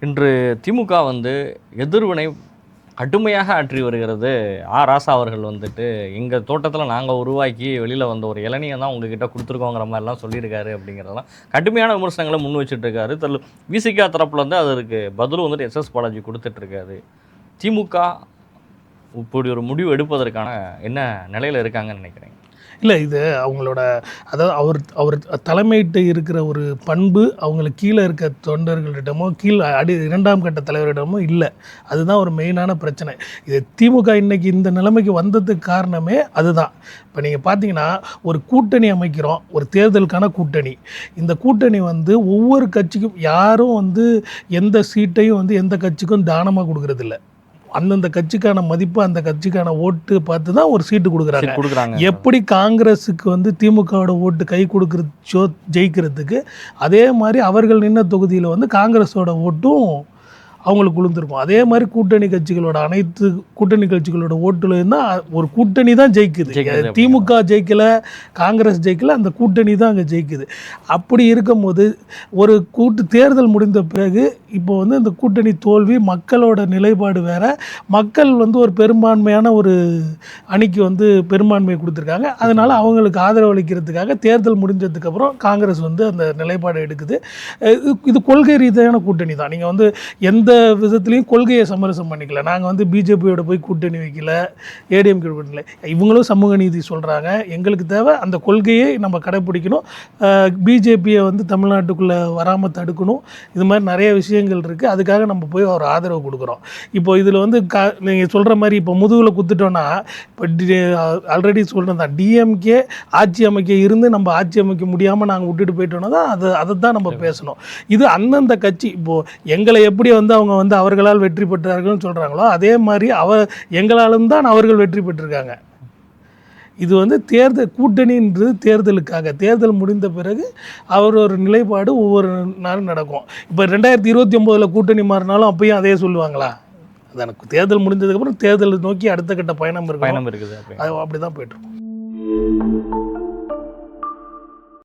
இன்று திமுக எதிர்வினை கடுமையாக ஆற்றி வருகிறது. ராசா அவர்கள் எங்கள் தோட்டத்தில் நாங்கள் உருவாக்கி வெளியில் வந்த ஒரு இளநியை தான் உங்ககிட்ட கொடுத்துருக்கோங்கிற மாதிரிலாம் சொல்லியிருக்காரு. அப்படிங்கிறதெல்லாம் கடுமையான விமர்சனங்களை முன் வச்சுட்ருக்காரு. விசிகா தரப்புலேருந்து அதற்கு பதிலும் எஸ்எஸ் பாலாஜி கொடுத்துட்ருக்காரு. திமுக இப்படி ஒரு முடிவு எடுப்பதற்கான என்ன நிலையில் இருக்காங்கன்னு நினைக்கிறேன்? இல்லை, இது அவங்களோட அதாவது அவர் தலைமையிட்டு இருக்கிற ஒரு பண்பு அவங்களுக்கு கீழே இருக்க தொண்டர்களிடமோ இரண்டாம் கட்ட தலைவரிடமோ இல்லை. அதுதான் ஒரு மெயினான பிரச்சனை. இது திமுக இன்னைக்கு இந்த நிலைமைக்கு வந்ததுக்கு காரணமே அதுதான். இப்போ நீங்கள் பார்த்தீங்கன்னா ஒரு கூட்டணி அமைக்கிறோம், ஒரு தேர்தலுக்கான கூட்டணி. இந்த கூட்டணி ஒவ்வொரு கட்சிக்கும் யாரும் எந்த சீட்டையும் எந்த கட்சிக்கும் தானமாக கொடுக்கறதில்ல. அந்தந்த கட்சிக்கான மதிப்பு, அந்த கட்சிக்கான ஓட்டு பார்த்து தான் ஒரு சீட்டு கொடுக்குறாங்க. எப்படி காங்கிரஸுக்கு திமுகவோட ஓட்டு கை கொடுக்குறச்சோ ஜெயிக்கிறதுக்கு, அதே மாதிரி அவர்கள் நின்ன தொகுதியில் காங்கிரஸோட ஓட்டும் அவங்களுக்கு விழுந்திருக்கும். அதே மாதிரி கூட்டணி கட்சிகளோட அனைத்து கூட்டணி கட்சிகளோட ஓட்டுலேருந்து ஒரு கூட்டணி தான் ஜெயிக்குது. திமுக ஜெயிக்கலை, காங்கிரஸ் ஜெயிக்கலை, அந்த கூட்டணி தான் அங்கே ஜெயிக்குது. அப்படி இருக்கும்போது ஒரு தேர்தல் முடிந்த பிறகு இப்போ இந்த கூட்டணி தோல்வி, மக்களோட நிலைப்பாடு வேறு. மக்கள் ஒரு பெரும்பான்மையான ஒரு அணிக்கு பெரும்பான்மையை கொடுத்துருக்காங்க. அதனால் அவங்களுக்கு ஆதரவு அளிக்கிறதுக்காக தேர்தல் முடிஞ்சதுக்கப்புறம் காங்கிரஸ் அந்த நிலைப்பாடு எடுக்குது. இது கொள்கை ரீதியான கூட்டணி தான். நீங்கள் எந்த விதத்துலையும் கொள்கையை சமரசம் பண்ணிக்கல. நாங்கள் பிஜேபியோட போய் கூட்டணி வைக்கல, ஏடிஎம்கே கூட்டணி. இவங்களும் சமூக நீதி சொல்கிறாங்க. எங்களுக்கு தேவை அந்த கொள்கையை நம்ம கடைப்பிடிக்கணும், பிஜேபியை தமிழ்நாட்டுக்குள்ளே வராமல் தடுக்கணும். இது மாதிரி நிறைய விஷயங்கள் இருக்குது. அதுக்காக நம்ம போய் ஒரு ஆதரவு கொடுக்குறோம். இப்போ இதில் நீங்கள் சொல்கிற மாதிரி இப்போ முதுகில் குத்துட்டோன்னா, இப்போ ஆல்ரெடி சொல்கிறேன் தான், டிஎம்கே ஆட்சி அமைக்க இருந்து நம்ம ஆட்சி அமைக்க முடியாமல் நாங்கள் விட்டுட்டு போயிட்டோன்னா தான் அதை தான் நம்ம பேசணும். இது அந்தந்த கட்சி இப்போது எங்களை எப்படி அவங்க அவர்களால் வெற்றி பெற்றார்கள்னு சொல்கிறாங்களோ, அதே மாதிரி எங்களாலும் தான் அவர்கள் வெற்றி பெற்றிருக்காங்க. இது தேர்தல் கூட்டணின்றது தேர்தலுக்காக. தேர்தல் முடிந்த பிறகு ஒரு நிலைப்பாடு ஒவ்வொரு நாளும் நடக்கும். இப்போ 2029 கூட்டணி மாறினாலும் அப்பயும் அதே சொல்லுவாங்களா? அது எனக்கு தேர்தல் முடிஞ்சதுக்கப்புறம் தேர்தலை நோக்கி அடுத்த கட்ட பயணம் இருக்குது. அது அப்படி தான் போய்ட்டுருக்கோம்.